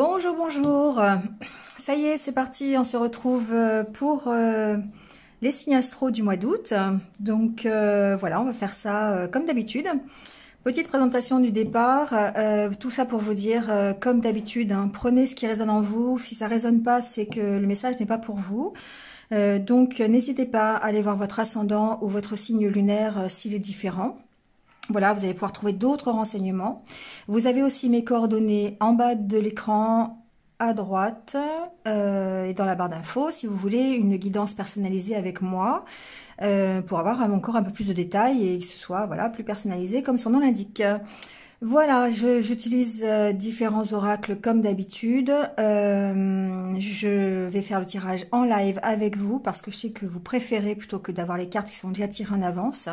Bonjour, bonjour. Ça y est, c'est parti. On se retrouve pour les signes astro du mois d'août. Donc voilà, on va faire ça comme d'habitude. Petite présentation du départ. Tout ça pour vous dire, comme d'habitude, hein, prenez ce qui résonne en vous. Si ça résonne pas, c'est que le message n'est pas pour vous. Donc n'hésitez pas à aller voir votre ascendant ou votre signe lunaire s'il est différent. Voilà, vous allez pouvoir trouver d'autres renseignements. Vous avez aussi mes coordonnées en bas de l'écran à droite et dans la barre d'infos si vous voulez une guidance personnalisée avec moi pour avoir encore un peu plus de détails et que ce soit voilà, plus personnalisé comme son nom l'indique. Voilà, j'utilise différents oracles comme d'habitude. Je vais faire le tirage en live avec vous parce que je sais que vous préférez plutôt que d'avoir les cartes qui sont déjà tirées en avance.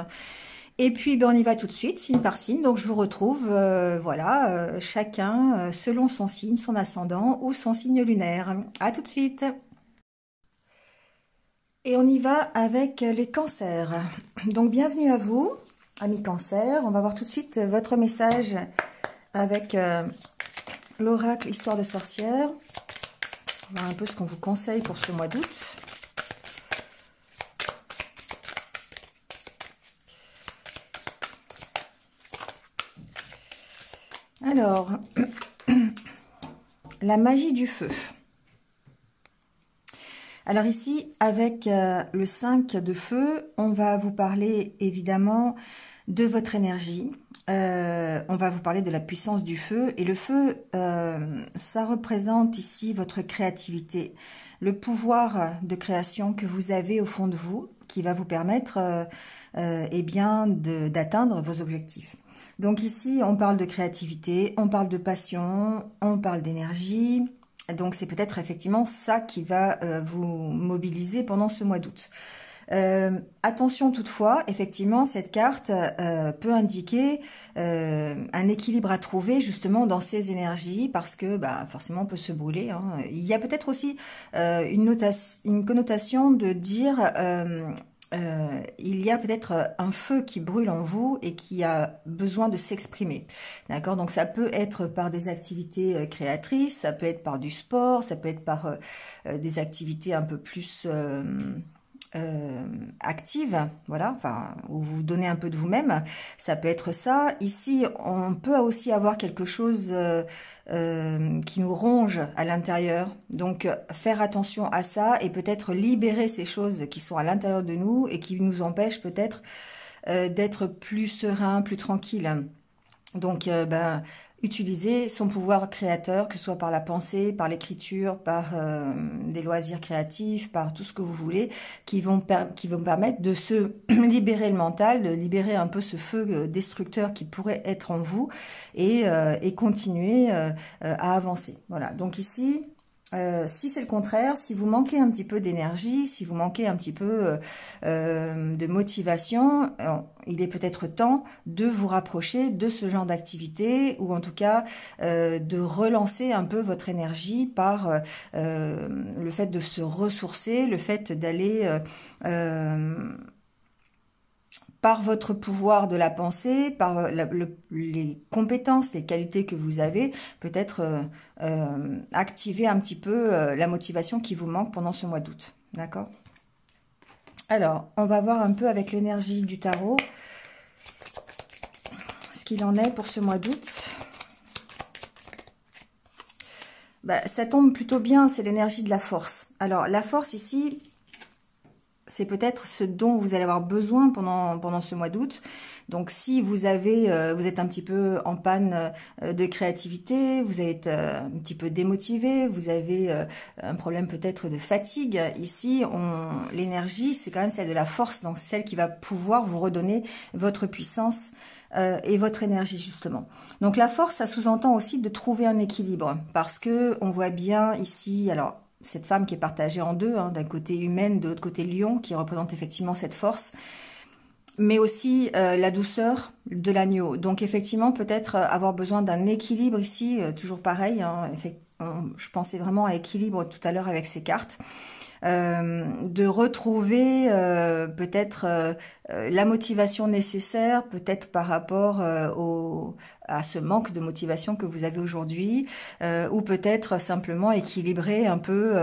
Et puis, ben, on y va tout de suite, signe par signe. Donc, je vous retrouve, voilà, chacun selon son signe, son ascendant ou son signe lunaire. À tout de suite. Et on y va avec les cancers. Donc, bienvenue à vous, amis cancers. On va voir tout de suite votre message avec l'oracle Histoire de sorcière. On va voir un peu ce qu'on vous conseille pour ce mois d'août. Alors, la magie du feu. Alors ici, avec le 5 de feu, on va vous parler évidemment de votre énergie. On va vous parler de la puissance du feu. Et le feu, ça représente ici votre créativité, le pouvoir de création que vous avez au fond de vous, qui va vous permettre eh bien, d'atteindre vos objectifs. Donc ici, on parle de créativité, on parle de passion, on parle d'énergie. Donc c'est peut-être effectivement ça qui va vous mobiliser pendant ce mois d'août. Attention toutefois, effectivement, cette carte peut indiquer un équilibre à trouver justement dans ces énergies parce que bah, forcément on peut se brûler. Hein. Il y a peut-être aussi une connotation de dire il y a peut-être un feu qui brûle en vous et qui a besoin de s'exprimer. D'accord? Donc ça peut être par des activités créatrices, ça peut être par du sport, ça peut être par des activités un peu plus active, voilà, enfin, où vous donnez un peu de vous-même, ça peut être ça. Ici, on peut aussi avoir quelque chose qui nous ronge à l'intérieur, donc faire attention à ça et peut-être libérer ces choses qui sont à l'intérieur de nous et qui nous empêchent peut-être d'être plus serein, plus tranquille. Donc, ben, utiliser son pouvoir créateur, que ce soit par la pensée, par l'écriture, par des loisirs créatifs, par tout ce que vous voulez, qui vont permettre de se libérer le mental, de libérer un peu ce feu destructeur qui pourrait être en vous et continuer à avancer. Voilà, donc ici... si c'est le contraire, si vous manquez un petit peu d'énergie, si vous manquez un petit peu de motivation, il est peut-être temps de vous rapprocher de ce genre d'activité ou en tout cas de relancer un peu votre énergie par le fait de se ressourcer, le fait d'aller par votre pouvoir de la pensée, par les compétences, les qualités que vous avez, peut-être activer un petit peu la motivation qui vous manque pendant ce mois d'août. D'accord? Alors, on va voir un peu avec l'énergie du tarot ce qu'il en est pour ce mois d'août. Bah, ça tombe plutôt bien, c'est l'énergie de la force. Alors, la force ici... c'est peut-être ce dont vous allez avoir besoin pendant ce mois d'août. Donc, si vous êtes un petit peu en panne de créativité, vous êtes un petit peu démotivé, vous avez un problème peut-être de fatigue. Ici, l'énergie, c'est quand même celle de la force, donc celle qui va pouvoir vous redonner votre puissance et votre énergie justement. Donc, la force, ça sous-entend aussi de trouver un équilibre parce que on voit bien ici, alors... cette femme qui est partagée en deux, hein, d'un côté humaine, de l'autre côté lion, qui représente effectivement cette force, mais aussi la douceur de l'agneau. Donc effectivement, peut-être avoir besoin d'un équilibre ici, toujours pareil, hein, je pensais vraiment à équilibre tout à l'heure avec ces cartes. de retrouver peut-être la motivation nécessaire, peut-être par rapport à ce manque de motivation que vous avez aujourd'hui, ou peut-être simplement équilibrer un peu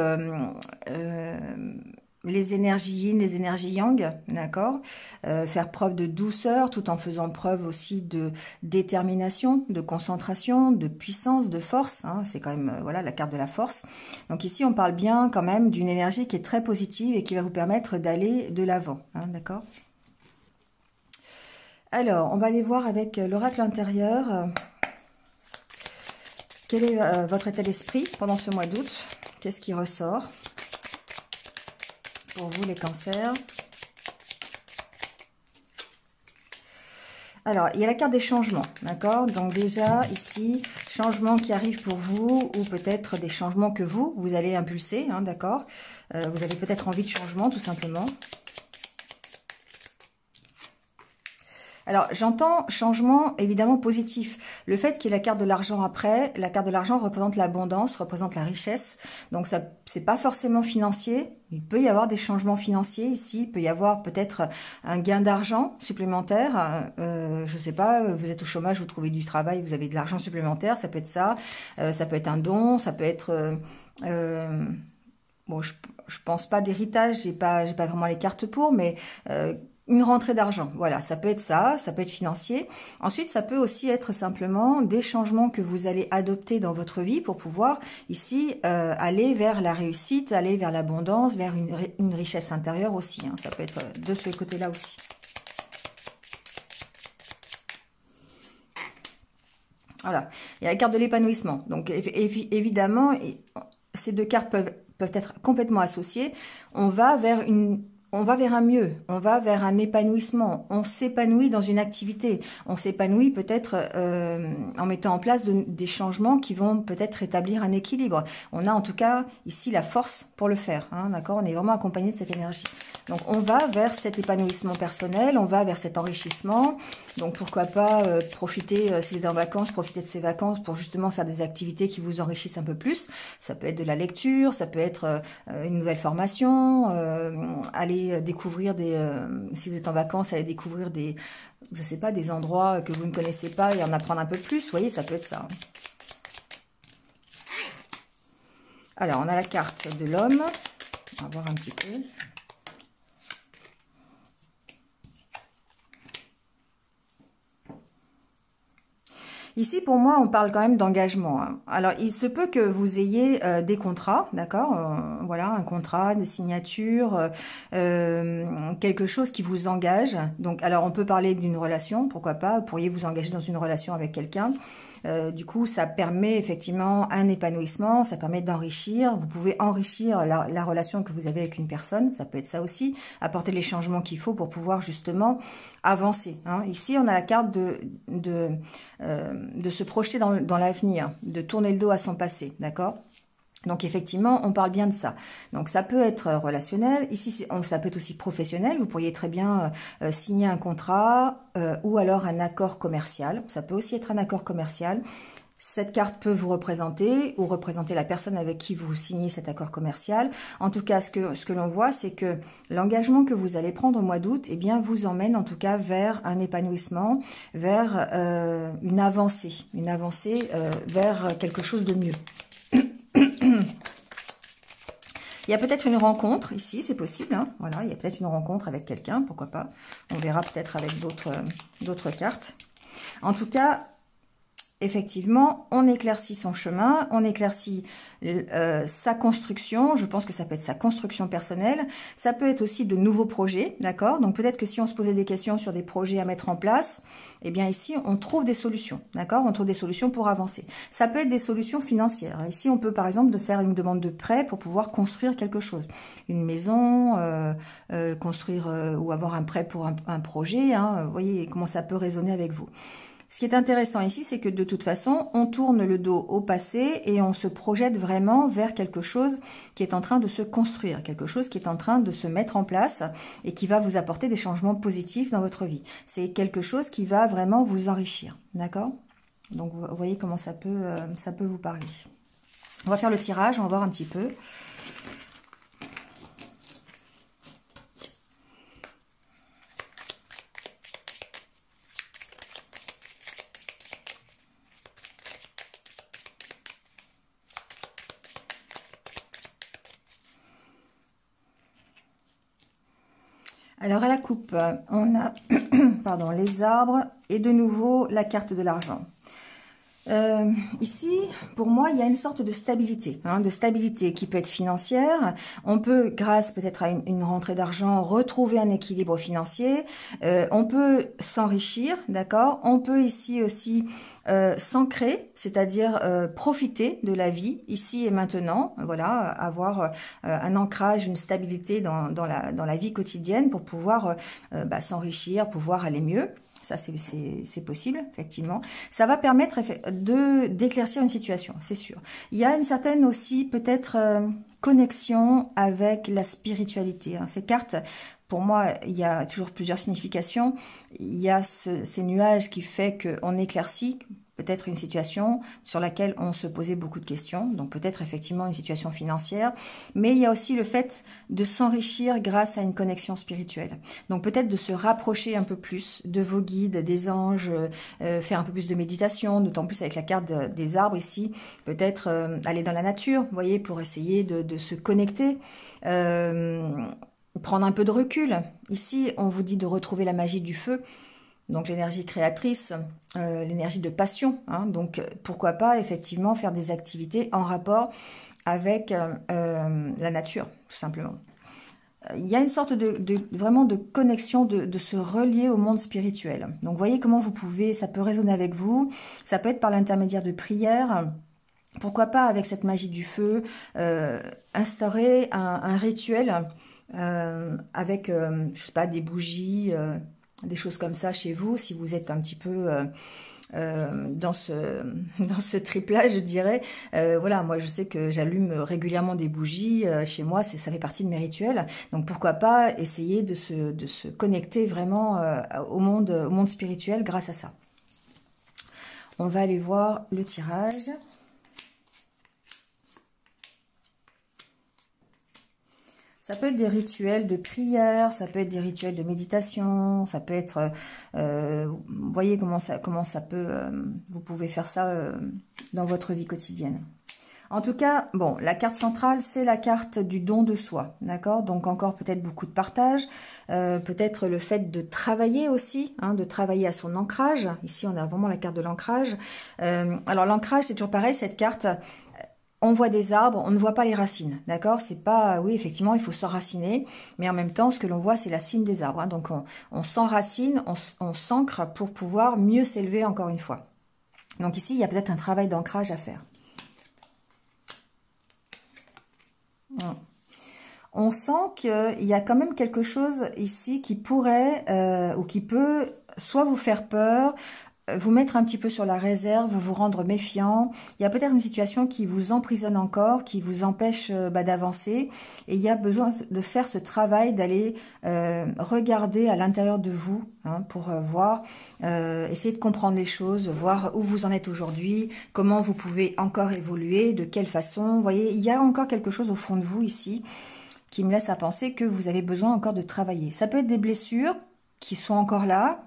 les énergies yin, les énergies yang, d'accord, faire preuve de douceur tout en faisant preuve aussi de détermination, de concentration, de puissance, de force, hein, c'est quand même voilà la carte de la force. Donc ici on parle bien quand même d'une énergie qui est très positive et qui va vous permettre d'aller de l'avant, hein, d'accord. Alors on va aller voir avec l'oracle intérieur, quel est votre état d'esprit pendant ce mois d'août, qu'est-ce qui ressort pour vous les cancers. Alors, il y a la carte des changements, d'accord? Donc déjà, ici, changements qui arrivent pour vous, ou peut-être des changements que vous allez impulser, hein, d'accord? Vous avez peut-être envie de changement, tout simplement. Alors, j'entends changement évidemment positif. Le fait qu'il y ait la carte de l'argent après, la carte de l'argent représente l'abondance, représente la richesse. Donc, ça, c'est pas forcément financier. Il peut y avoir des changements financiers ici. Il peut y avoir peut-être un gain d'argent supplémentaire. Je sais pas, vous êtes au chômage, vous trouvez du travail, vous avez de l'argent supplémentaire. Ça peut être ça. Ça peut être un don. Ça peut être... bon, je pense pas d'héritage. J'ai pas vraiment les cartes pour, mais... une rentrée d'argent, voilà, ça peut être ça peut être financier. Ensuite, ça peut aussi être simplement des changements que vous allez adopter dans votre vie pour pouvoir ici aller vers la réussite, aller vers l'abondance, vers une richesse intérieure aussi. Hein. Ça peut être de ce côté-là aussi. Voilà, il y a la carte de l'épanouissement. Donc évidemment, ces deux cartes peuvent être complètement associées. On va vers un mieux, on va vers un épanouissement, on s'épanouit dans une activité, on s'épanouit peut-être en mettant en place des changements qui vont peut-être établir un équilibre. On a en tout cas ici la force pour le faire, hein, d'accord? On est vraiment accompagné de cette énergie. Donc on va vers cet épanouissement personnel, on va vers cet enrichissement. Donc pourquoi pas profiter, si vous êtes en vacances, profiter de ces vacances pour justement faire des activités qui vous enrichissent un peu plus. Ça peut être de la lecture, ça peut être une nouvelle formation, aller découvrir si vous êtes en vacances, aller découvrir je sais pas, des endroits que vous ne connaissez pas et en apprendre un peu plus. Vous voyez, ça peut être ça. Alors, on a la carte de l'homme. On va voir un petit peu. Ici, pour moi, on parle quand même d'engagement. Hein. Alors, il se peut que vous ayez des contrats, d'accord, voilà, un contrat, des signatures, quelque chose qui vous engage. Donc, alors, on peut parler d'une relation, pourquoi pas, vous pourriez vous engager dans une relation avec quelqu'un. Du coup, ça permet effectivement un épanouissement, ça permet d'enrichir. Vous pouvez enrichir la relation que vous avez avec une personne, ça peut être ça aussi, apporter les changements qu'il faut pour pouvoir justement avancer. Hein. Ici, on a la carte de se projeter dans l'avenir, de tourner le dos à son passé, d'accord ? Donc effectivement, on parle bien de ça. Donc ça peut être relationnel, ici ça peut être aussi professionnel, vous pourriez très bien signer un contrat ou alors un accord commercial, ça peut aussi être un accord commercial. Cette carte peut vous représenter ou représenter la personne avec qui vous signez cet accord commercial. En tout cas, ce que l'on voit, c'est que l'engagement que vous allez prendre au mois d'août, eh bien, vous emmène en tout cas vers un épanouissement, vers une avancée vers quelque chose de mieux. Il y a peut-être une rencontre ici, c'est possible. Hein, voilà, il y a peut-être une rencontre avec quelqu'un, pourquoi pas. On verra peut-être avec d'autres cartes. En tout cas, effectivement, on éclaircit son chemin, on éclaircit sa construction. Je pense que ça peut être sa construction personnelle. Ça peut être aussi de nouveaux projets, d'accord? Donc peut-être que si on se posait des questions sur des projets à mettre en place, eh bien ici, on trouve des solutions, d'accord? On trouve des solutions pour avancer. Ça peut être des solutions financières. Ici, on peut par exemple faire une demande de prêt pour pouvoir construire quelque chose. Une maison, construire ou avoir un prêt pour un projet. Hein, vous voyez comment ça peut résonner avec vous. Ce qui est intéressant ici, c'est que de toute façon, on tourne le dos au passé et on se projette vraiment vers quelque chose qui est en train de se construire, quelque chose qui est en train de se mettre en place et qui va vous apporter des changements positifs dans votre vie. C'est quelque chose qui va vraiment vous enrichir, d'accord? Donc, vous voyez comment ça peut vous parler. On va faire le tirage, on va voir un petit peu. Alors à la coupe, on a pardon, les arbres et de nouveau la carte de l'argent. Ici, pour moi, il y a une sorte de stabilité qui peut être financière. On peut, grâce peut-être à une rentrée d'argent, retrouver un équilibre financier. On peut s'enrichir, d'accord. On peut ici aussi s'ancrer, c'est-à-dire profiter de la vie ici et maintenant. Voilà, avoir un ancrage, une stabilité dans la vie quotidienne pour pouvoir s'enrichir, pouvoir aller mieux. Ça, c'est possible, effectivement. Ça va permettre d'éclaircir une situation, c'est sûr. Il y a une certaine aussi, peut-être, connexion avec la spiritualité. Hein. Ces cartes, pour moi, il y a toujours plusieurs significations. Il y a ces nuages qui fait qu'on éclaircit peut-être une situation sur laquelle on se posait beaucoup de questions, donc peut-être effectivement une situation financière, mais il y a aussi le fait de s'enrichir grâce à une connexion spirituelle. Donc peut-être de se rapprocher un peu plus de vos guides, des anges, faire un peu plus de méditation, d'autant plus avec la carte des arbres ici, peut-être aller dans la nature, vous voyez, pour essayer de se connecter, prendre un peu de recul. Ici, on vous dit de retrouver la magie du feu, donc l'énergie créatrice, l'énergie de passion. Hein, donc pourquoi pas effectivement faire des activités en rapport avec la nature, tout simplement. Il y a une sorte vraiment de connexion, de se relier au monde spirituel. Donc voyez comment vous pouvez, ça peut résonner avec vous, ça peut être par l'intermédiaire de prières. Pourquoi pas avec cette magie du feu, instaurer un rituel avec, je sais pas, des bougies, des choses comme ça chez vous, si vous êtes un petit peu dans ce trip-là, je dirais. Voilà, moi je sais que j'allume régulièrement des bougies chez moi, ça fait partie de mes rituels. Donc pourquoi pas essayer de se connecter vraiment au monde spirituel grâce à ça. On va aller voir le tirage. Ça peut être des rituels de prière, ça peut être des rituels de méditation, ça peut être, vous voyez comment ça peut, vous pouvez faire ça dans votre vie quotidienne. En tout cas, bon, la carte centrale, c'est la carte du don de soi, d'accord? Donc encore peut-être beaucoup de partage, peut-être le fait de travailler aussi, hein, de travailler à son ancrage. Ici, on a vraiment la carte de l'ancrage. Alors l'ancrage, c'est toujours pareil, cette carte... On voit des arbres, on ne voit pas les racines, d'accord? C'est pas, oui, effectivement, il faut s'enraciner, mais en même temps, ce que l'on voit, c'est la cime des arbres. Hein. Donc, on s'enracine, on s'ancre pour pouvoir mieux s'élever encore une fois. Donc ici, il y a peut-être un travail d'ancrage à faire. On sent qu'il y a quand même quelque chose ici qui pourrait, ou qui peut, soit vous faire peur, vous mettre un petit peu sur la réserve, vous rendre méfiant. Il y a peut-être une situation qui vous emprisonne encore, qui vous empêche d'avancer. Et il y a besoin de faire ce travail, d'aller regarder à l'intérieur de vous, hein, pour voir, essayer de comprendre les choses, voir où vous en êtes aujourd'hui, comment vous pouvez encore évoluer, de quelle façon. Vous voyez, il y a encore quelque chose au fond de vous ici qui me laisse à penser que vous avez besoin encore de travailler. Ça peut être des blessures qui sont encore là.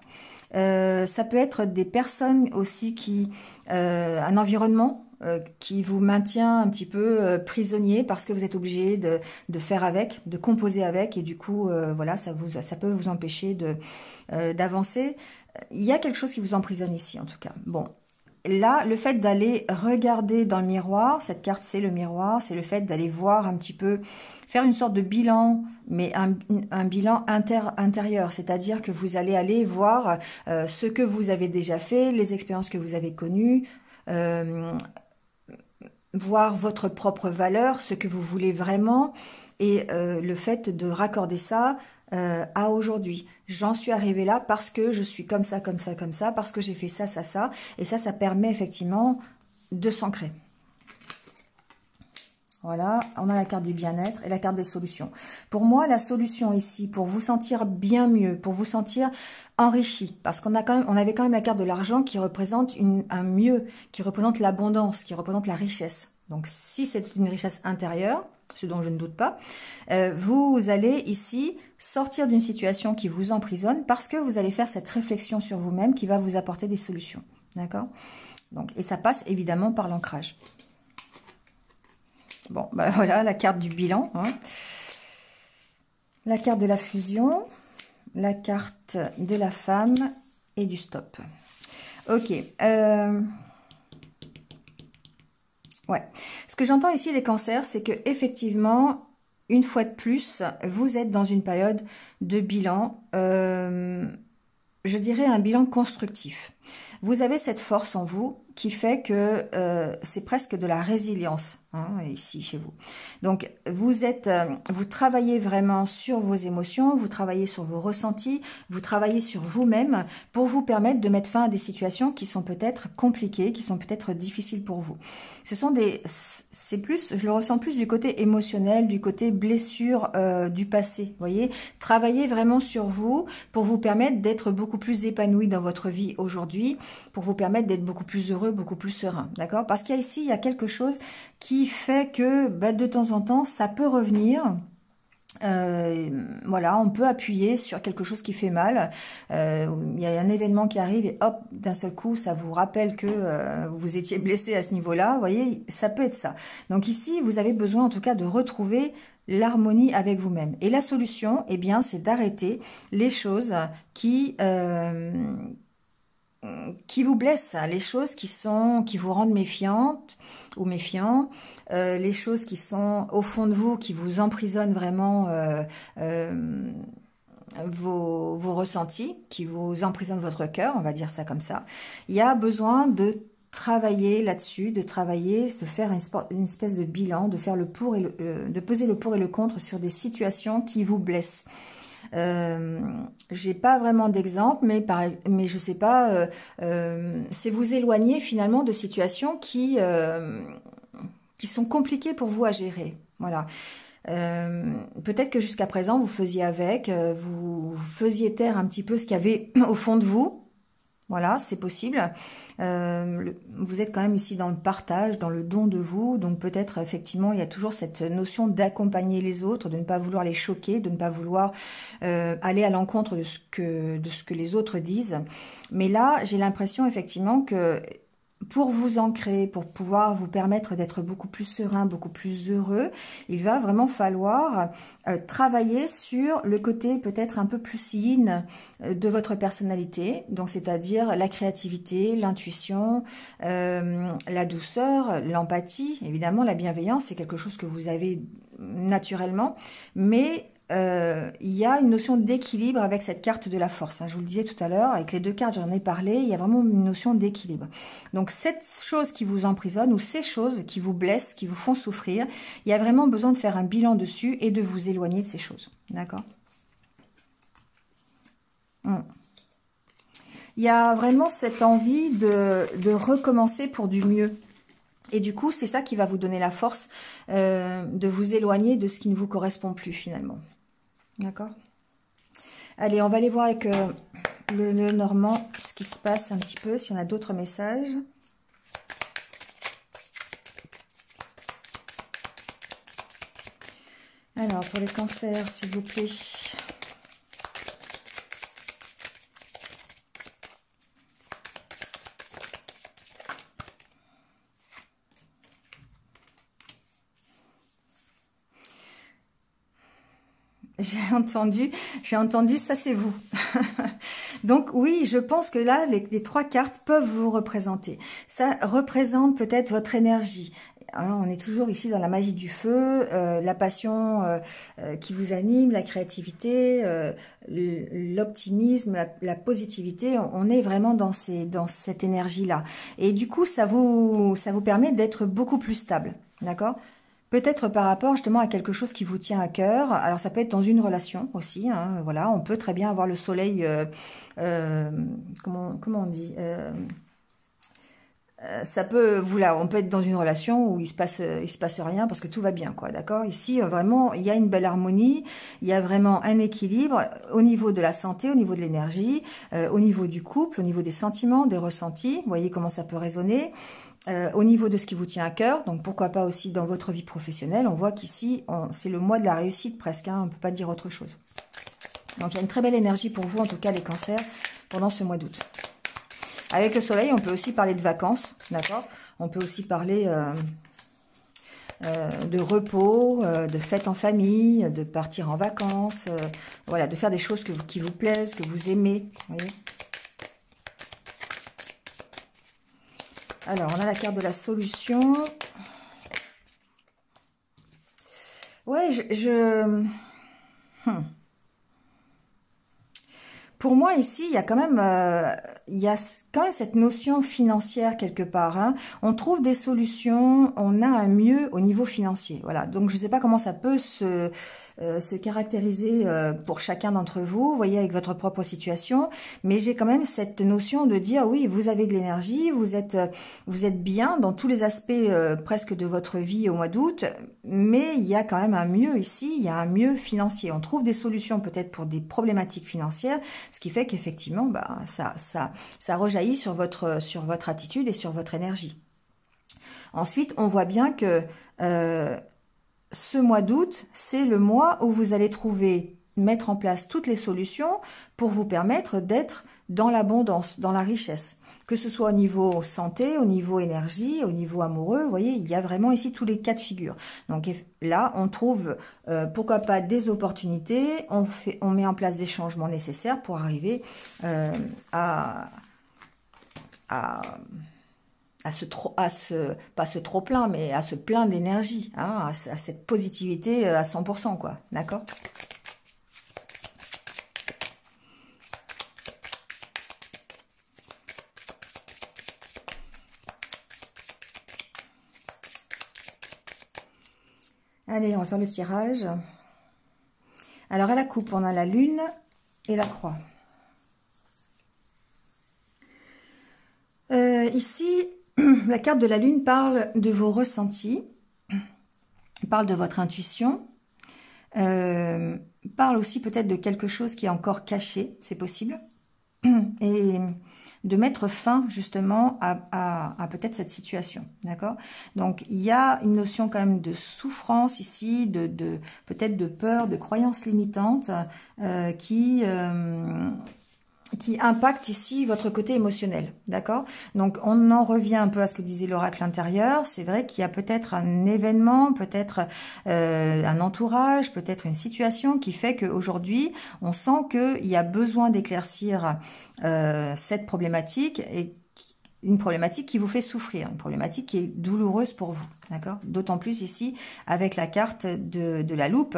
Ça peut être des personnes aussi qui, un environnement qui vous maintient un petit peu prisonnier parce que vous êtes obligé de faire avec, de composer avec, et du coup, voilà, ça peut vous empêcher d'avancer. Il y a quelque chose qui vous emprisonne ici, en tout cas. Bon, là, le fait d'aller regarder dans le miroir, cette carte, c'est le miroir, c'est le fait d'aller voir un petit peu, faire une sorte de bilan, mais un bilan intérieur, c'est-à-dire que vous allez aller voir ce que vous avez déjà fait, les expériences que vous avez connues, voir votre propre valeur, ce que vous voulez vraiment, et le fait de raccorder ça à aujourd'hui. J'en suis arrivée là parce que je suis comme ça, comme ça, comme ça, parce que j'ai fait ça, ça, ça, et ça permet effectivement de s'ancrer. Voilà, on a la carte du bien-être et la carte des solutions. Pour moi, la solution ici, pour vous sentir bien mieux, pour vous sentir enrichi, parce qu'on avait quand même la carte de l'argent qui représente un mieux, qui représente l'abondance, qui représente la richesse. Donc, si c'est une richesse intérieure, ce dont je ne doute pas, vous allez ici sortir d'une situation qui vous emprisonne parce que vous allez faire cette réflexion sur vous-même qui va vous apporter des solutions. D'accord? Donc, et ça passe évidemment par l'ancrage. Bon, ben voilà, la carte du bilan. Hein. La carte de la fusion. la carte de la femme et du stop. Ok. Ouais. Ce que j'entends ici, les cancers, c'est que effectivement, une fois de plus, vous êtes dans une période de bilan, je dirais un bilan constructif. Vous avez cette force en vous qui fait que c'est presque de la résilience hein, ici chez vous. Donc vous travaillez vraiment sur vos émotions, vous travaillez sur vos ressentis, vous travaillez sur vous-même pour vous permettre de mettre fin à des situations qui sont peut-être compliquées, qui sont peut-être difficiles pour vous. C'est plus, je le ressens plus du côté émotionnel, du côté blessure du passé. Vous voyez, travaillez vraiment sur vous pour vous permettre d'être beaucoup plus épanoui dans votre vie aujourd'hui, pour vous permettre d'être beaucoup plus heureux, beaucoup plus serein, d'accord? Parce qu'ici, il y a quelque chose qui fait que de temps en temps, ça peut revenir. Voilà, on peut appuyer sur quelque chose qui fait mal. Il y a un événement qui arrive et hop, d'un seul coup, ça vous rappelle que vous étiez blessé à ce niveau-là. Vous voyez, ça peut être ça. Donc ici, vous avez besoin en tout cas de retrouver l'harmonie avec vous-même. Et la solution, eh bien, c'est d'arrêter les choses qui vous blessent, les choses qui vous rendent méfiante ou méfiant, les choses qui sont au fond de vous, qui vous emprisonnent vraiment vos ressentis, qui vous emprisonnent votre cœur, on va dire ça comme ça. Il y a besoin de travailler là-dessus, de faire une espèce de bilan, de faire de peser le pour et le contre sur des situations qui vous blessent. J'ai pas vraiment d'exemple, mais je sais pas, c'est vous éloigner finalement de situations qui sont compliquées pour vous à gérer. Voilà. Peut-être que jusqu'à présent vous faisiez avec, vous faisiez taire un petit peu ce qu'il y avait au fond de vous. Voilà, c'est possible. Vous êtes quand même ici dans le partage, dans le don de vous. Donc peut-être effectivement il y a toujours cette notion d'accompagner les autres, de ne pas vouloir les choquer, de ne pas vouloir aller à l'encontre de ce que les autres disent. Mais là, j'ai l'impression effectivement que pour vous ancrer, pour pouvoir vous permettre d'être beaucoup plus serein, beaucoup plus heureux, il va vraiment falloir travailler sur le côté peut-être un peu plus yin de votre personnalité, donc c'est-à-dire la créativité, l'intuition, la douceur, l'empathie, évidemment la bienveillance, c'est quelque chose que vous avez naturellement, mais il y a une notion d'équilibre avec cette carte de la force. Je vous le disais tout à l'heure, avec les deux cartes, j'en ai parlé, il y a vraiment une notion d'équilibre. Donc cette chose qui vous emprisonne ou ces choses qui vous blessent, qui vous font souffrir, il y a vraiment besoin de faire un bilan dessus et de vous éloigner de ces choses. D'accord ? Il y a vraiment cette envie de recommencer pour du mieux. Et du coup, c'est ça qui va vous donner la force de vous éloigner de ce qui ne vous correspond plus finalement. D'accord? Allez, on va aller voir avec le Normand ce qui se passe un petit peu, s'il y en a d'autres messages. Alors, pour les cancers, s'il vous plaît. J'ai entendu, ça c'est vous. Donc oui, je pense que là, les trois cartes peuvent vous représenter. Ça représente peut-être votre énergie. Hein, on est toujours ici dans la magie du feu, la passion qui vous anime, la créativité, l'optimisme, la positivité. On est vraiment dans cette énergie-là. Et du coup, ça vous permet d'être beaucoup plus stable. D'accord ? Peut-être par rapport justement à quelque chose qui vous tient à cœur. Alors ça peut être dans une relation aussi. Hein, voilà, on peut très bien avoir le soleil. Comment on dit ça peut, on peut être dans une relation où il se passe rien parce que tout va bien, quoi. D'accord. Ici, vraiment, il y a une belle harmonie. Il y a vraiment un équilibre au niveau de la santé, au niveau de l'énergie, au niveau du couple, au niveau des sentiments, des ressentis. Vous voyez comment ça peut résonner. Au niveau de ce qui vous tient à cœur, donc pourquoi pas aussi dans votre vie professionnelle. On voit qu'ici, c'est le mois de la réussite presque, hein, on ne peut pas dire autre chose. Donc il y a une très belle énergie pour vous, en tout cas les cancers, pendant ce mois d'août. Avec le soleil, on peut aussi parler de vacances, d'accord? On peut aussi parler de repos, de fêtes en famille, de partir en vacances, voilà, de faire des choses qui vous plaisent, que vous aimez, vous voyez. Alors, on a la carte de la solution. Ouais, Pour moi, ici, il y a quand même, cette notion financière quelque part. Hein. On trouve des solutions, on a un mieux au niveau financier. Voilà. Donc, je ne sais pas comment ça peut se caractériser pour chacun d'entre vous, vous voyez, avec votre propre situation. Mais j'ai quand même cette notion de dire, oui, vous avez de l'énergie, vous êtes bien dans tous les aspects presque de votre vie au mois d'août. Mais il y a quand même un mieux ici, il y a un mieux financier. On trouve des solutions peut-être pour des problématiques financières, ce qui fait qu'effectivement, bah, ça rejaillit sur votre attitude et sur votre énergie. Ensuite, on voit bien que ce mois d'août, c'est le mois où vous allez mettre en place toutes les solutions pour vous permettre d'être dans l'abondance, dans la richesse. Que ce soit au niveau santé, au niveau énergie, au niveau amoureux, vous voyez, il y a vraiment ici tous les cas de figure. Donc là, on trouve, pourquoi pas, des opportunités, on met en place des changements nécessaires pour arriver pas ce trop plein, mais à ce plein d'énergie, hein, à cette positivité à 100%, quoi, d'accord ? Allez, on va faire le tirage. Alors, à la coupe, on a la lune et la croix. Ici, la carte de la lune parle de vos ressentis, parle de votre intuition, parle aussi peut-être de quelque chose qui est encore caché, c'est possible, et de mettre fin justement à peut-être cette situation, d'accord? Donc il y a une notion quand même de souffrance ici, peut-être de peur, de croyances limitantes qui impacte ici votre côté émotionnel, d'accord? Donc, on en revient un peu à ce que disait l'oracle intérieur. C'est vrai qu'il y a peut-être un événement, peut-être un entourage, peut-être une situation qui fait qu'aujourd'hui, on sent qu'il y a besoin d'éclaircir cette problématique et une problématique qui vous fait souffrir, une problématique qui est douloureuse pour vous, d'accord? D'autant plus ici, avec la carte de la loupe,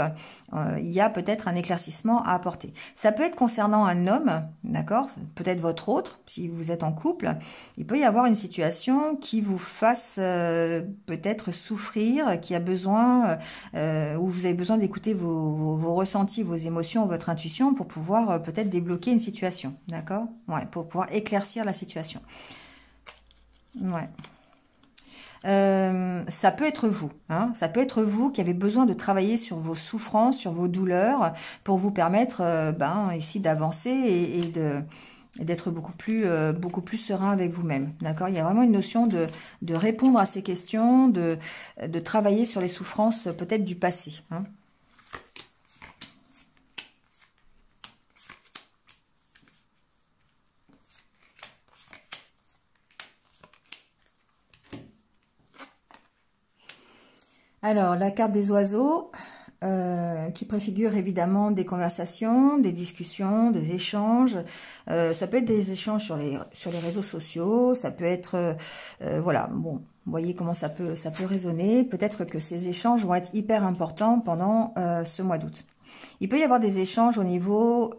il y a peut-être un éclaircissement à apporter. Ça peut être concernant un homme, d'accord? Peut-être votre autre, si vous êtes en couple. Il peut y avoir une situation qui vous fasse peut-être souffrir, qui a besoin, où vous avez besoin d'écouter vos ressentis, vos émotions, votre intuition pour pouvoir peut-être débloquer une situation, d'accord? Ouais, pour pouvoir éclaircir la situation. Ouais. Ça peut être vous, hein, ça peut être vous qui avez besoin de travailler sur vos souffrances, sur vos douleurs, pour vous permettre ici d'avancer et d'être beaucoup plus serein avec vous-même. D'accord? Il y a vraiment une notion de répondre à ces questions, de travailler sur les souffrances peut-être du passé. Hein. Alors, la carte des oiseaux, qui préfigure évidemment des conversations, des discussions, des échanges. Ça peut être des échanges sur les réseaux sociaux, ça peut être, voilà, bon, vous voyez comment ça peut résonner. Peut-être que ces échanges vont être hyper importants pendant ce mois d'août. Il peut y avoir des échanges au niveau...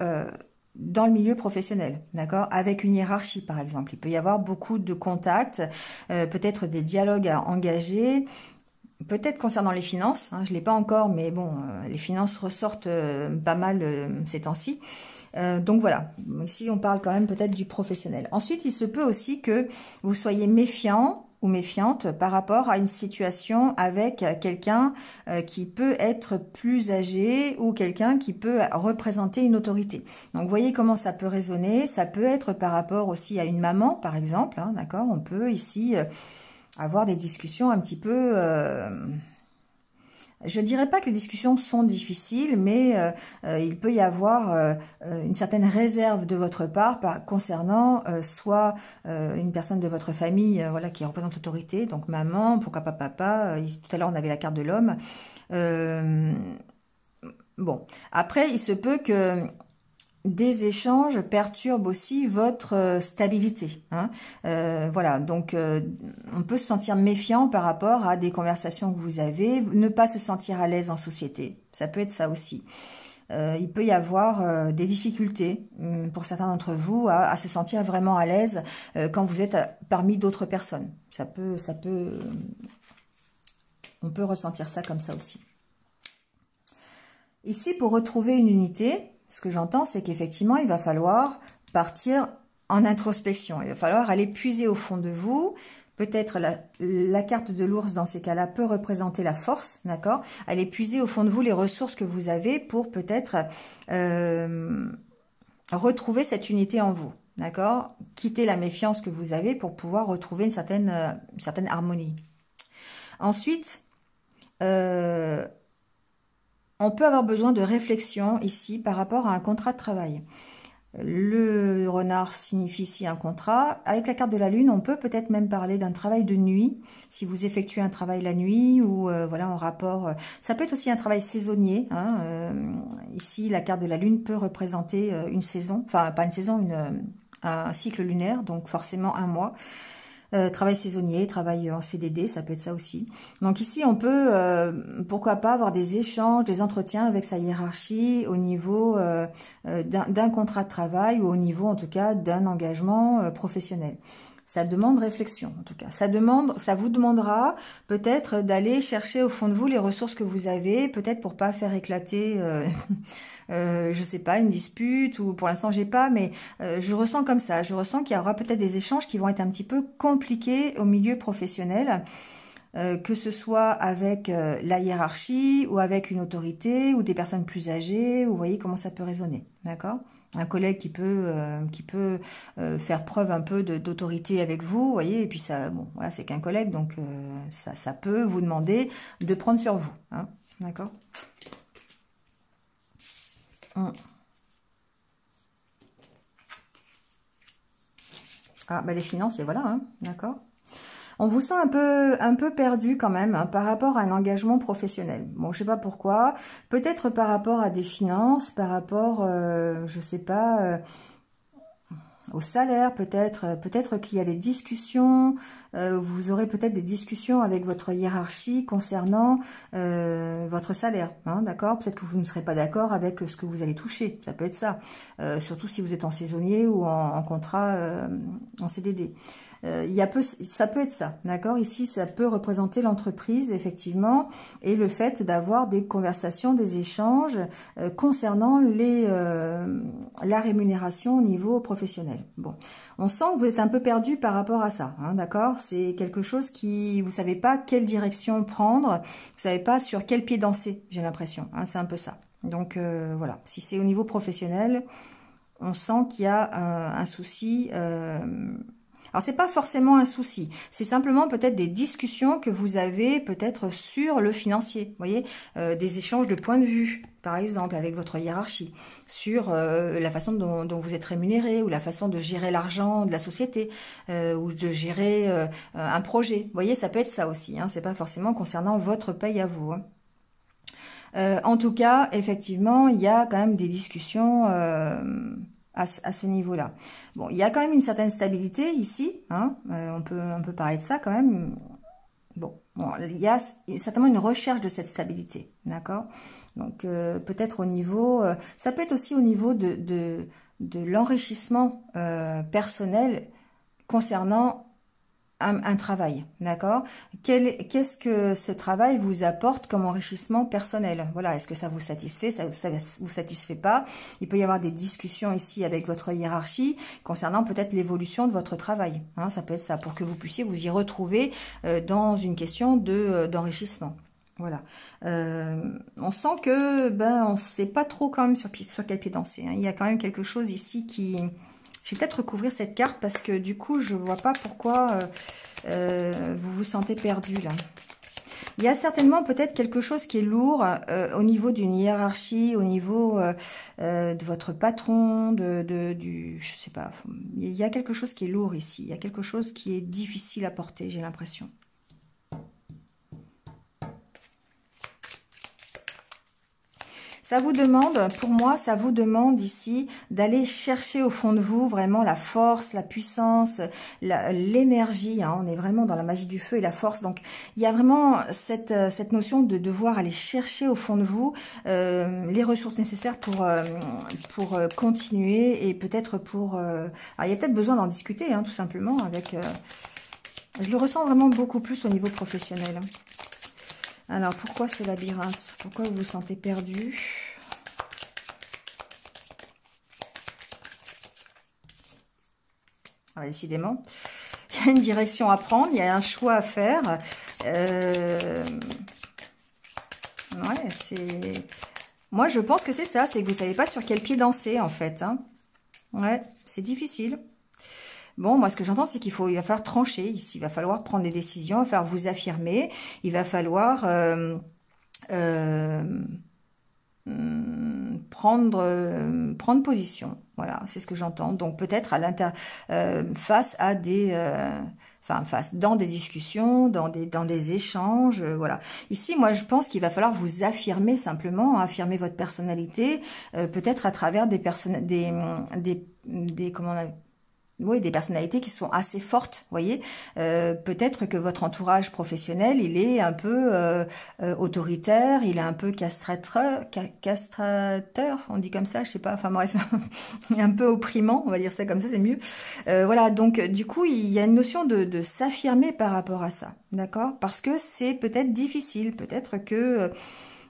dans le milieu professionnel, d'accord, avec une hiérarchie par exemple. Il peut y avoir beaucoup de contacts, peut-être des dialogues à engager. Peut-être concernant les finances, hein, je ne l'ai pas encore, mais bon, les finances ressortent pas mal ces temps-ci. Donc voilà, ici on parle quand même peut-être du professionnel. Ensuite, il se peut aussi que vous soyez méfiant ou méfiante par rapport à une situation avec quelqu'un qui peut être plus âgé ou quelqu'un qui peut représenter une autorité. Donc vous voyez comment ça peut résonner. Ça peut être par rapport aussi à une maman, par exemple, hein, d'accord. On peut ici... avoir des discussions un petit peu Je ne dirais pas que les discussions sont difficiles, mais il peut y avoir une certaine réserve de votre part concernant soit une personne de votre famille voilà, qui représente l'autorité, donc maman, pourquoi pas papa, tout à l'heure on avait la carte de l'homme. Bon, après il se peut que des échanges perturbent aussi votre stabilité. Hein. Voilà, donc on peut se sentir méfiant par rapport à des conversations que vous avez, ne pas se sentir à l'aise en société. Ça peut être ça aussi. Il peut y avoir des difficultés pour certains d'entre vous à se sentir vraiment à l'aise quand vous êtes parmi d'autres personnes. On peut ressentir ça comme ça aussi. Ici, pour retrouver une unité, ce que j'entends, c'est qu'effectivement, il va falloir partir en introspection. Il va falloir aller puiser au fond de vous. Peut-être la carte de l'ours, dans ces cas-là, peut représenter la force, d'accord? Aller puiser au fond de vous les ressources que vous avez pour peut-être retrouver cette unité en vous, d'accord? Quitter la méfiance que vous avez pour pouvoir retrouver une certaine harmonie. Ensuite, on peut avoir besoin de réflexion ici par rapport à un contrat de travail. Le renard signifie ici un contrat. Avec la carte de la lune, on peut peut-être même parler d'un travail de nuit. Si vous effectuez un travail la nuit ou voilà en rapport... ça peut être aussi un travail saisonnier. Hein, ici, la carte de la lune peut représenter une saison. Enfin, pas une saison, un cycle lunaire, donc forcément un mois. Travail saisonnier, travail en CDD, ça peut être ça aussi. Donc ici, on peut, pourquoi pas, avoir des échanges, des entretiens avec sa hiérarchie au niveau d'un contrat de travail ou au niveau, en tout cas, d'un engagement professionnel. Ça demande réflexion, en tout cas. Ça vous demandera peut-être d'aller chercher au fond de vous les ressources que vous avez, peut-être pour pas faire éclater... je sais pas, une dispute ou pour l'instant j'ai pas, mais je ressens comme ça. Je ressens qu'il y aura peut-être des échanges qui vont être un petit peu compliqués au milieu professionnel, que ce soit avec la hiérarchie ou avec une autorité ou des personnes plus âgées. Vous voyez comment ça peut résonner, d'accord? Un collègue qui peut faire preuve un peu d'autorité avec vous, vous voyez, et puis ça, bon, voilà, c'est qu'un collègue, donc ça peut vous demander de prendre sur vous, hein, d'accord? Ah, bah les finances, les voilà, hein, d'accord. On vous sent un peu perdu quand même hein, par rapport à un engagement professionnel. Bon, je sais pas pourquoi. Peut-être par rapport à des finances, par rapport, je sais pas, au salaire, peut-être qu'il y a des discussions, vous aurez peut-être des discussions avec votre hiérarchie concernant votre salaire, hein, d'accord? Peut-être que vous ne serez pas d'accord avec ce que vous allez toucher, ça peut être ça, surtout si vous êtes en saisonnier ou en contrat en CDD. Ça peut être ça, d'accord? Ici, ça peut représenter l'entreprise, effectivement, et le fait d'avoir des conversations, des échanges concernant la rémunération au niveau professionnel. Bon, on sent que vous êtes un peu perdu par rapport à ça, hein, d'accord? C'est quelque chose qui, vous savez pas quelle direction prendre, vous savez pas sur quel pied danser, j'ai l'impression, hein, c'est un peu ça. Donc, voilà, si c'est au niveau professionnel, on sent qu'il y a un souci... Alors, c'est pas forcément un souci, c'est simplement peut-être des discussions que vous avez peut-être sur le financier, vous voyez, des échanges de points de vue, par exemple, avec votre hiérarchie, sur la façon dont vous êtes rémunéré, ou la façon de gérer l'argent de la société, ou de gérer un projet. Vous voyez, ça peut être ça aussi, hein, c'est pas forcément concernant votre paye à vous, hein. En tout cas, effectivement, il y a quand même des discussions... à ce niveau-là. Bon, il y a quand même une certaine stabilité ici, hein, on peut parler de ça quand même. Bon, il y a certainement une recherche de cette stabilité, d'accord? Donc, peut-être au niveau... ça peut être aussi au niveau de l'enrichissement personnel concernant un travail, d'accord? Qu'est-ce que ce travail vous apporte comme enrichissement personnel? Voilà, est-ce que ça vous satisfait, ça vous satisfait pas? Il peut y avoir des discussions ici avec votre hiérarchie concernant peut-être l'évolution de votre travail, hein, ça peut être ça, pour que vous puissiez vous y retrouver dans une question d'enrichissement. Voilà. On sent que on ne sait pas trop quand même sur quel pied danser, hein. Il y a quand même quelque chose ici qui... Je vais peut-être recouvrir cette carte parce que du coup, je ne vois pas pourquoi vous vous sentez perdu là. Il y a certainement peut-être quelque chose qui est lourd au niveau d'une hiérarchie, au niveau de votre patron, je sais pas. Il y a quelque chose qui est lourd ici. Il y a quelque chose qui est difficile à porter, j'ai l'impression. Ça vous demande, pour moi, ça vous demande ici d'aller chercher au fond de vous vraiment la force, la puissance, l'énergie. Hein. On est vraiment dans la magie du feu et la force. Donc, il y a vraiment cette notion de devoir aller chercher au fond de vous les ressources nécessaires pour continuer et peut-être pour... Alors, il y a peut-être besoin d'en discuter, hein, tout simplement, avec... je le ressens vraiment beaucoup plus au niveau professionnel. Alors, pourquoi ce labyrinthe? Pourquoi vous vous sentez perdu? Alors, décidément, il y a une direction à prendre, il y a un choix à faire. Ouais, c'est... Moi, je pense que c'est ça, c'est que vous ne savez pas sur quel pied danser, en fait. Hein. Ouais, c'est difficile. Bon, moi, ce que j'entends, c'est il va falloir trancher ici. Il va falloir prendre des décisions, il va falloir vous affirmer. Il va falloir prendre position. Voilà, c'est ce que j'entends. Donc, peut-être face à des... dans des discussions, dans des échanges, voilà. Ici, moi, je pense qu'il va falloir vous affirmer simplement, affirmer votre personnalité, peut-être à travers des des personnalités qui sont assez fortes, vous voyez. Peut-être que votre entourage professionnel, il est un peu autoritaire, il est un peu castrateur, on dit comme ça, je sais pas, enfin bref, il est un peu opprimant, on va dire ça comme ça, c'est mieux. Voilà, donc du coup, il y a une notion de s'affirmer par rapport à ça, d'accord? Parce que c'est peut-être difficile, peut-être que...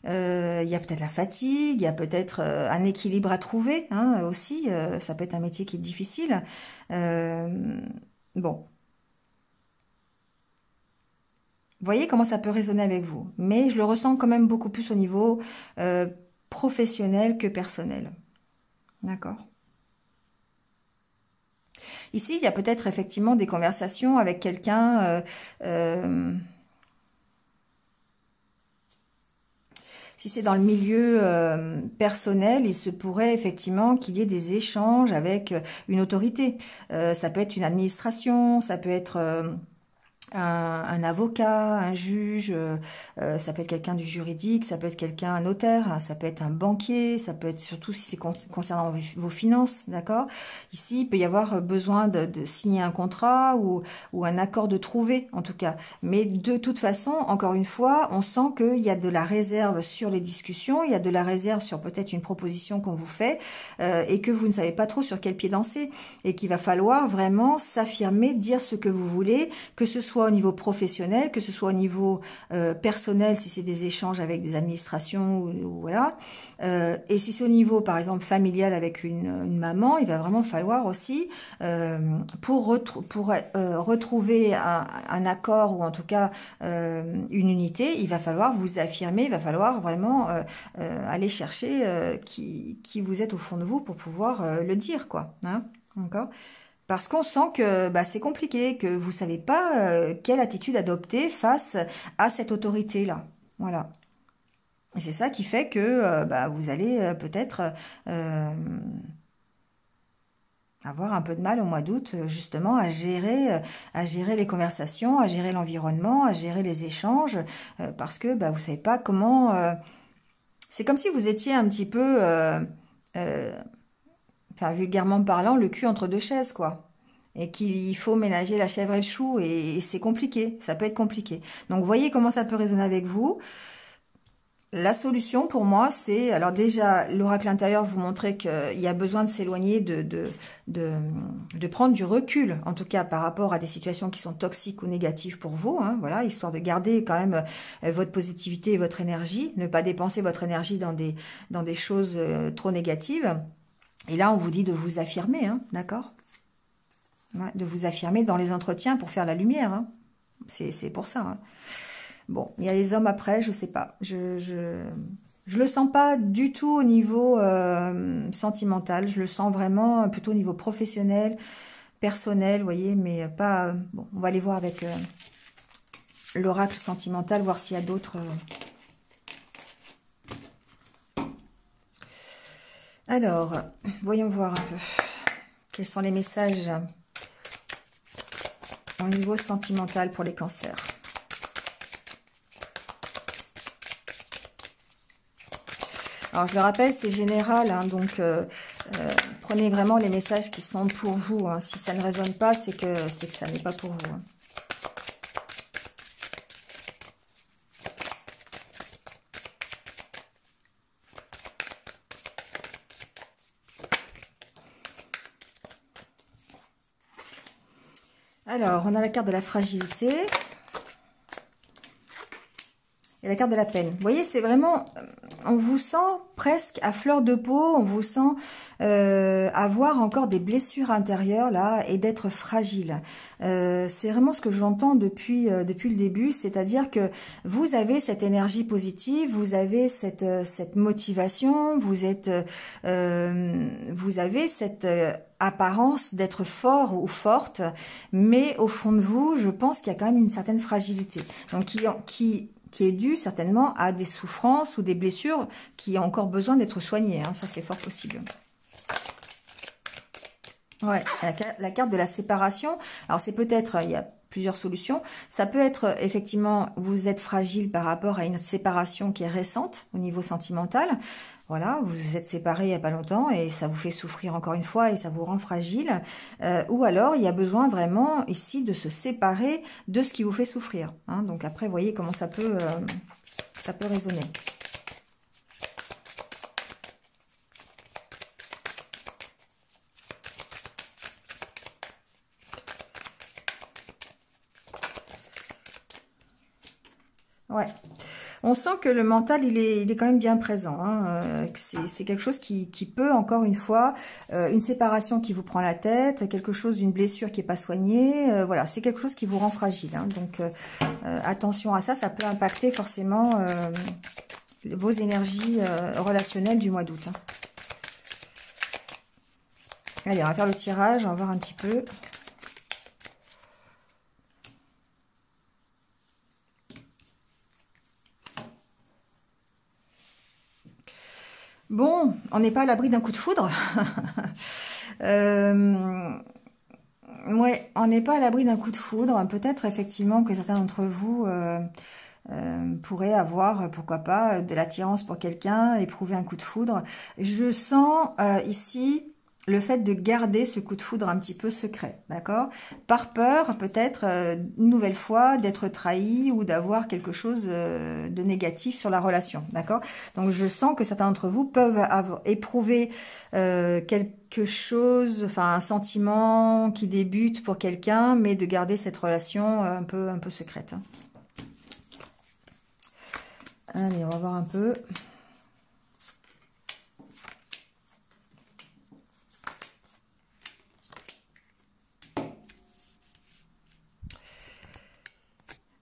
il y a peut-être la fatigue, il y a peut-être un équilibre à trouver hein, aussi. Ça peut être un métier qui est difficile. Bon. Vous voyez comment ça peut résonner avec vous. Mais je le ressens quand même beaucoup plus au niveau professionnel que personnel. D'accord. Ici, il y a peut-être effectivement des conversations avec quelqu'un... si c'est dans le milieu personnel, il se pourrait effectivement qu'il y ait des échanges avec une autorité. Ça peut être une administration, ça peut être un avocat, un juge, ça peut être quelqu'un du juridique, ça peut être quelqu'un, un notaire, hein, ça peut être un banquier, ça peut être surtout si c'est concernant vos finances, d'accord? Ici, il peut y avoir besoin de signer un contrat ou un accord de trouver, en tout cas. Mais de toute façon, encore une fois, on sent qu'il y a de la réserve sur les discussions, il y a de la réserve sur peut-être une proposition qu'on vous fait et que vous ne savez pas trop sur quel pied danser et qu'il va falloir vraiment s'affirmer, dire ce que vous voulez, que ce soit au niveau professionnel, que ce soit au niveau personnel, si c'est des échanges avec des administrations, ou voilà. Et si c'est au niveau, par exemple, familial avec une maman, il va vraiment falloir aussi, pour retrouver un accord, ou en tout cas une unité, il va falloir vous affirmer, il va falloir vraiment aller chercher qui vous êtes au fond de vous pour pouvoir le dire, quoi. Hein, d'accord ? Parce qu'on sent que c'est compliqué, que vous ne savez pas quelle attitude adopter face à cette autorité-là. Voilà. Et c'est ça qui fait que vous allez peut-être avoir un peu de mal au mois d'août, justement, à gérer les conversations, à gérer l'environnement, à gérer les échanges, parce que vous ne savez pas comment... c'est comme si vous étiez un petit peu... vulgairement parlant, le cul entre deux chaises, quoi. Et qu'il faut ménager la chèvre et le chou, et c'est compliqué, ça peut être compliqué. Donc, voyez comment ça peut résonner avec vous. La solution, pour moi, c'est... Alors déjà, l'oracle intérieur vous montrait qu'il y a besoin de s'éloigner, de prendre du recul, en tout cas par rapport à des situations qui sont toxiques ou négatives pour vous, hein, voilà, histoire de garder quand même votre positivité et votre énergie, ne pas dépenser votre énergie dans des choses trop négatives. Et là, on vous dit de vous affirmer, hein, d'accord? Ouais, de vous affirmer dans les entretiens pour faire la lumière. Hein. C'est pour ça. Hein. Bon, il y a les hommes après, je sais pas. Je le sens pas du tout au niveau sentimental. Je le sens vraiment plutôt au niveau professionnel, personnel, vous voyez, mais pas... bon, on va aller voir avec l'oracle sentimental, voir s'il y a d'autres... Alors, voyons voir un peu. Quels sont les messages au niveau sentimental pour les cancers? Alors, je le rappelle, c'est général, hein, donc prenez vraiment les messages qui sont pour vous. Hein. Si ça ne résonne pas, c'est que ça n'est pas pour vous. Hein. Alors, on a la carte de la fragilité et la carte de la peine. Vous voyez, c'est vraiment... On vous sent presque à fleur de peau, on vous sent avoir encore des blessures intérieures là et d'être fragile. C'est vraiment ce que j'entends depuis le début, c'est-à-dire que vous avez cette énergie positive, vous avez cette motivation, vous avez cette apparence d'être fort ou forte, mais au fond de vous, je pense qu'il y a quand même une certaine fragilité. Donc qui est due certainement à des souffrances ou des blessures qui ont encore besoin d'être soignées. Hein, ça, c'est fort possible. Ouais, la carte de la séparation. Alors, c'est peut-être, il y a plusieurs solutions. Ça peut être, effectivement, vous êtes fragile par rapport à une séparation qui est récente au niveau sentimental. Voilà, vous vous êtes séparés il n'y a pas longtemps et ça vous fait souffrir encore une fois et ça vous rend fragile. Ou alors, il y a besoin vraiment ici de se séparer de ce qui vous fait souffrir. Hein. Donc après, vous voyez comment ça peut résonner. Ouais. On sent que le mental, il est quand même bien présent. Hein. C'est quelque chose qui peut, encore une fois, une séparation qui vous prend la tête, quelque chose, une blessure qui n'est pas soignée. Voilà, c'est quelque chose qui vous rend fragile. Hein. Donc, attention à ça, ça peut impacter forcément vos énergies relationnelles du mois d'août. Hein. Allez, on va faire le tirage, on va voir un petit peu. Bon, on n'est pas à l'abri d'un coup de foudre. Ouais, on n'est pas à l'abri d'un coup de foudre. Peut-être effectivement que certains d'entre vous pourraient avoir, pourquoi pas, de l'attirance pour quelqu'un, éprouver un coup de foudre. Je sens ici le fait de garder ce coup de foudre un petit peu secret, d'accord? Par peur, peut-être, une nouvelle fois, d'être trahi ou d'avoir quelque chose de négatif sur la relation, d'accord? Donc, je sens que certains d'entre vous peuvent éprouver quelque chose, enfin, un sentiment qui débute pour quelqu'un, mais de garder cette relation un peu secrète. Hein. Allez, on va voir un peu...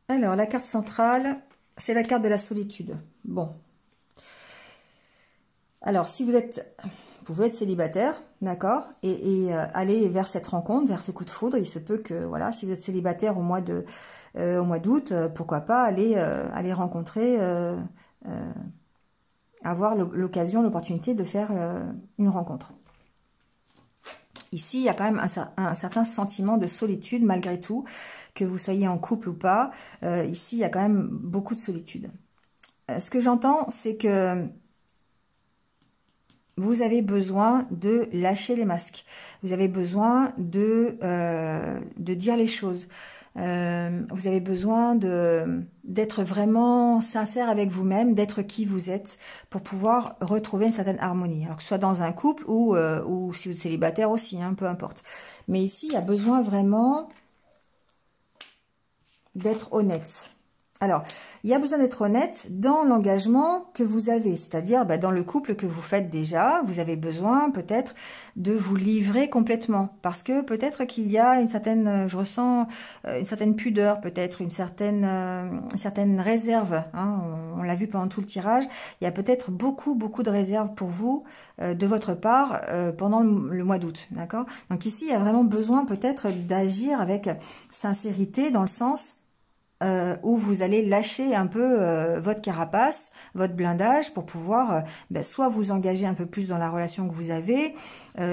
Alors, la carte centrale, c'est la carte de la solitude. Bon. Alors, si vous pouvez être célibataire, d'accord, et aller vers cette rencontre, vers ce coup de foudre, il se peut que, voilà, si vous êtes célibataire au mois d'août, pourquoi pas aller rencontrer, avoir l'occasion, l'opportunité de faire une rencontre. Ici, il y a quand même un certain sentiment de solitude, malgré tout, que vous soyez en couple ou pas. Ici, il y a quand même beaucoup de solitude. Ce que j'entends, c'est que vous avez besoin de lâcher les masques. Vous avez besoin de dire les choses. Vous avez besoin d'être vraiment sincère avec vous-même, d'être qui vous êtes pour pouvoir retrouver une certaine harmonie. Alors que ce soit dans un couple ou si vous êtes célibataire aussi, hein, peu importe. Mais ici, il y a besoin vraiment d'être honnête. Alors, il y a besoin d'être honnête dans l'engagement que vous avez, c'est-à-dire dans le couple que vous faites déjà, vous avez besoin peut-être de vous livrer complètement, parce que peut-être qu'il y a une certaine, je ressens une certaine pudeur, peut-être une certaine réserve, hein, on l'a vu pendant tout le tirage, il y a peut-être beaucoup de réserves pour vous, de votre part, pendant le mois d'août, d'accord? Donc ici, il y a vraiment besoin peut-être d'agir avec sincérité, dans le sens où vous allez lâcher un peu votre carapace, votre blindage pour pouvoir soit vous engager un peu plus dans la relation que vous avez,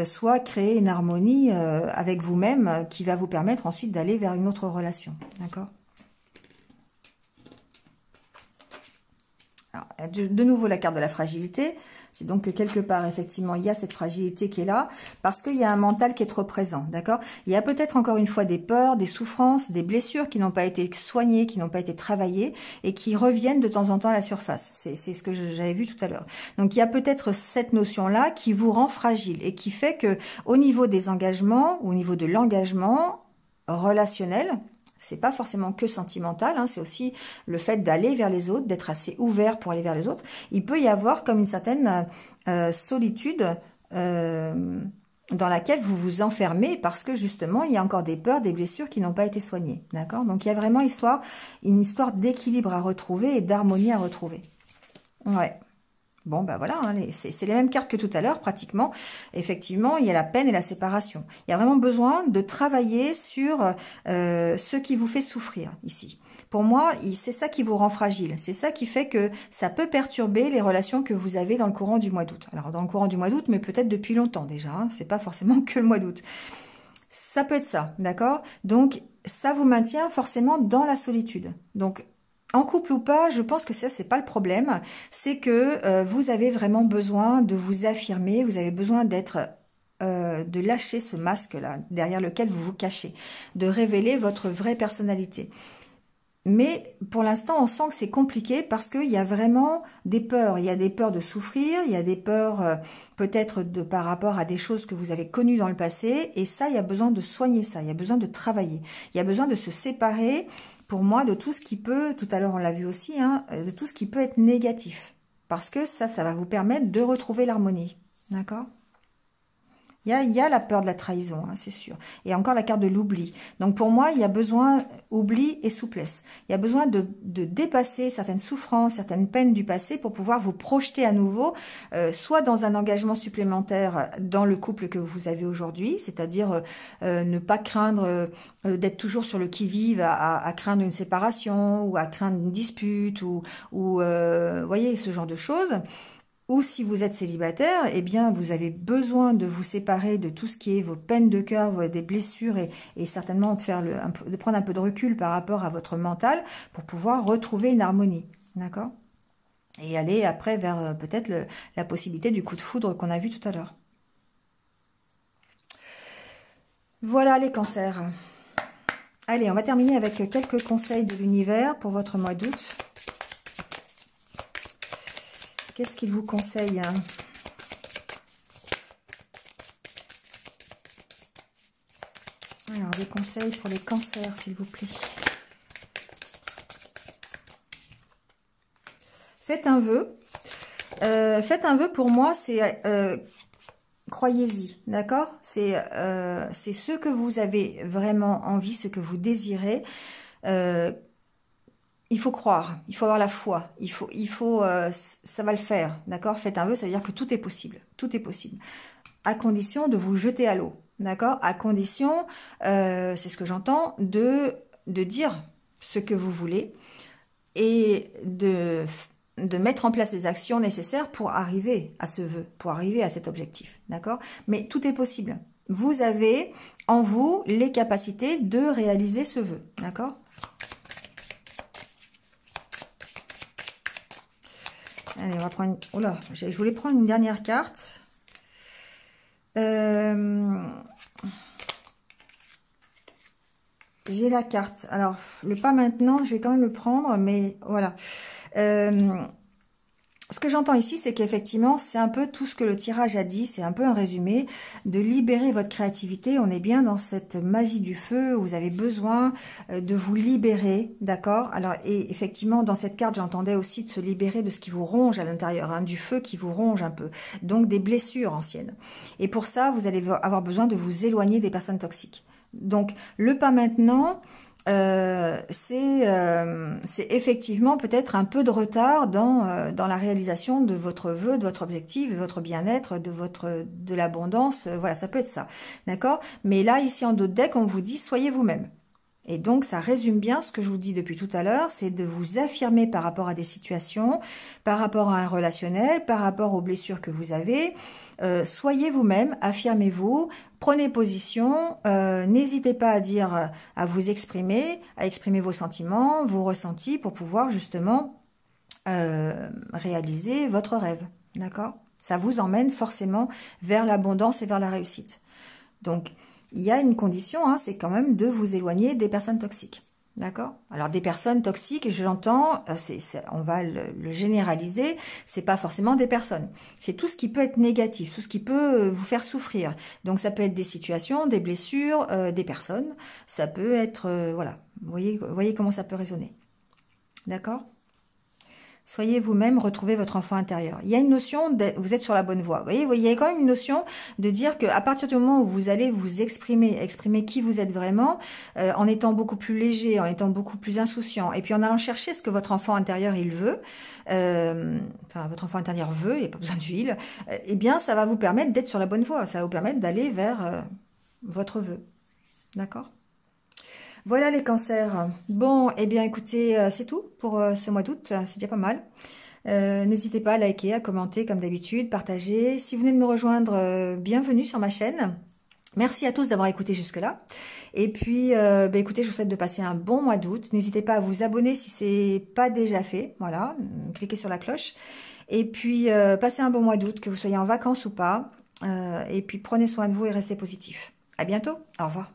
soit créer une harmonie avec vous-même qui va vous permettre ensuite d'aller vers une autre relation. D'accord ? Alors, de nouveau la carte de la fragilité. C'est donc que quelque part, effectivement, il y a cette fragilité qui est là, parce qu'il y a un mental qui est trop présent, d'accord? Il y a peut-être encore une fois des peurs, des souffrances, des blessures qui n'ont pas été soignées, qui n'ont pas été travaillées, et qui reviennent de temps en temps à la surface. C'est ce que j'avais vu tout à l'heure. Donc, il y a peut-être cette notion-là qui vous rend fragile, et qui fait que, au niveau des engagements, au niveau de l'engagement relationnel, c'est pas forcément que sentimental, hein, c'est aussi le fait d'aller vers les autres, d'être assez ouvert pour aller vers les autres. Il peut y avoir comme une certaine solitude dans laquelle vous vous enfermez parce que justement, il y a encore des peurs, des blessures qui n'ont pas été soignées. D'accord? Donc, il y a vraiment une histoire d'équilibre à retrouver et d'harmonie à retrouver. Ouais. Bon, ben voilà, hein, c'est les mêmes cartes que tout à l'heure, pratiquement. Effectivement, il y a la peine et la séparation. Il y a vraiment besoin de travailler sur ce qui vous fait souffrir, ici. Pour moi, c'est ça qui vous rend fragile. C'est ça qui fait que ça peut perturber les relations que vous avez dans le courant du mois d'août. Alors, dans le courant du mois d'août, mais peut-être depuis longtemps déjà. Hein, c'est pas forcément que le mois d'août. Ça peut être ça, d'accord? Donc, ça vous maintient forcément dans la solitude. Donc, en couple ou pas, je pense que ça, c'est pas le problème. C'est que vous avez vraiment besoin de vous affirmer, vous avez besoin de lâcher ce masque-là, derrière lequel vous vous cachez, de révéler votre vraie personnalité. Mais pour l'instant, on sent que c'est compliqué parce qu'il y a vraiment des peurs. Il y a des peurs de souffrir, il y a des peurs peut-être par rapport à des choses que vous avez connues dans le passé. Et ça, il y a besoin de soigner ça, il y a besoin de travailler. Il y a besoin de se séparer, pour moi, de tout ce qui peut, tout à l'heure on l'a vu aussi, hein, de tout ce qui peut être négatif. Parce que ça va vous permettre de retrouver l'harmonie. D'accord ? Il y a la peur de la trahison, hein, c'est sûr. Et encore la carte de l'oubli. Donc pour moi, il y a besoin oubli et souplesse. Il y a besoin de dépasser certaines souffrances, certaines peines du passé pour pouvoir vous projeter à nouveau, soit dans un engagement supplémentaire dans le couple que vous avez aujourd'hui, c'est-à-dire ne pas craindre d'être toujours sur le qui-vive, à craindre une séparation ou à craindre une dispute ou voyez, ce genre de choses. Ou si vous êtes célibataire, eh bien, vous avez besoin de vous séparer de tout ce qui est vos peines de cœur, des blessures et certainement de prendre un peu de recul par rapport à votre mental pour pouvoir retrouver une harmonie. D'accord ? Et aller après vers peut-être la possibilité du coup de foudre qu'on a vu tout à l'heure. Voilà les cancers. Allez, on va terminer avec quelques conseils de l'univers pour votre mois d'août. Qu'est-ce qu'il vous conseille, hein? Alors, des conseils pour les cancers, s'il vous plaît. Faites un vœu. Faites un vœu, pour moi, c'est... croyez-y, d'accord? C'est ce que vous avez vraiment envie, ce que vous désirez. Il faut croire, il faut avoir la foi, ça va le faire, d'accord? Faites un vœu, ça veut dire que tout est possible, à condition de vous jeter à l'eau, d'accord? À condition, c'est ce que j'entends, de dire ce que vous voulez et de mettre en place les actions nécessaires pour arriver à ce vœu, pour arriver à cet objectif, d'accord? Mais tout est possible. Vous avez en vous les capacités de réaliser ce vœu, d'accord? Allez, on va prendre... Oh là, je voulais prendre une dernière carte. J'ai la carte. Alors, le pas maintenant, je vais quand même le prendre, mais voilà. Ce que j'entends ici, c'est qu'effectivement, c'est un peu tout ce que le tirage a dit, c'est un peu un résumé, de libérer votre créativité. On est bien dans cette magie du feu, où vous avez besoin de vous libérer, d'accord? Alors, et effectivement, dans cette carte, j'entendais aussi de se libérer de ce qui vous ronge à l'intérieur, hein, du feu qui vous ronge un peu, donc des blessures anciennes. Et pour ça, vous allez avoir besoin de vous éloigner des personnes toxiques. Donc, le pas maintenant... c'est effectivement peut-être un peu de retard dans la réalisation de votre vœu, de votre objectif, de votre bien-être, de l'abondance. Voilà, ça peut être ça, d'accord? Mais là, ici en dos de deck, on vous dit soyez vous-même. Et donc, ça résume bien ce que je vous dis depuis tout à l'heure, c'est de vous affirmer par rapport à des situations, par rapport à un relationnel, par rapport aux blessures que vous avez. Soyez vous-même, affirmez-vous, prenez position, n'hésitez pas à dire, à vous exprimer, à exprimer vos sentiments, vos ressentis pour pouvoir justement réaliser votre rêve. D'accord? Ça vous emmène forcément vers l'abondance et vers la réussite. Donc, il y a une condition, hein, c'est quand même de vous éloigner des personnes toxiques. D'accord? Alors, des personnes toxiques, j'entends, on va le généraliser, c'est pas forcément des personnes. C'est tout ce qui peut être négatif, tout ce qui peut vous faire souffrir. Donc, ça peut être des situations, des blessures, des personnes. Ça peut être, voilà, vous voyez comment ça peut résonner. D'accord? Soyez vous-même, retrouvez votre enfant intérieur. Il y a une notion, vous êtes sur la bonne voie. Vous voyez, il y a quand même une notion de dire qu'à partir du moment où vous allez vous exprimer qui vous êtes vraiment, en étant beaucoup plus léger, en étant beaucoup plus insouciant, et puis en allant chercher ce que votre enfant intérieur il veut, enfin votre enfant intérieur veut, il n'y a pas besoin d'huile, eh bien ça va vous permettre d'être sur la bonne voie, ça va vous permettre d'aller vers votre vœu. D'accord ? Voilà les cancers. Bon, eh bien écoutez, c'est tout pour ce mois d'août, c'est déjà pas mal. N'hésitez pas à liker, à commenter comme d'habitude, partager. Si vous venez de me rejoindre, bienvenue sur ma chaîne. Merci à tous d'avoir écouté jusque-là. Et puis, écoutez, je vous souhaite de passer un bon mois d'août. N'hésitez pas à vous abonner si c'est pas déjà fait. Voilà, cliquez sur la cloche. Et puis, passez un bon mois d'août, que vous soyez en vacances ou pas. Et puis, prenez soin de vous et restez positif. À bientôt. Au revoir.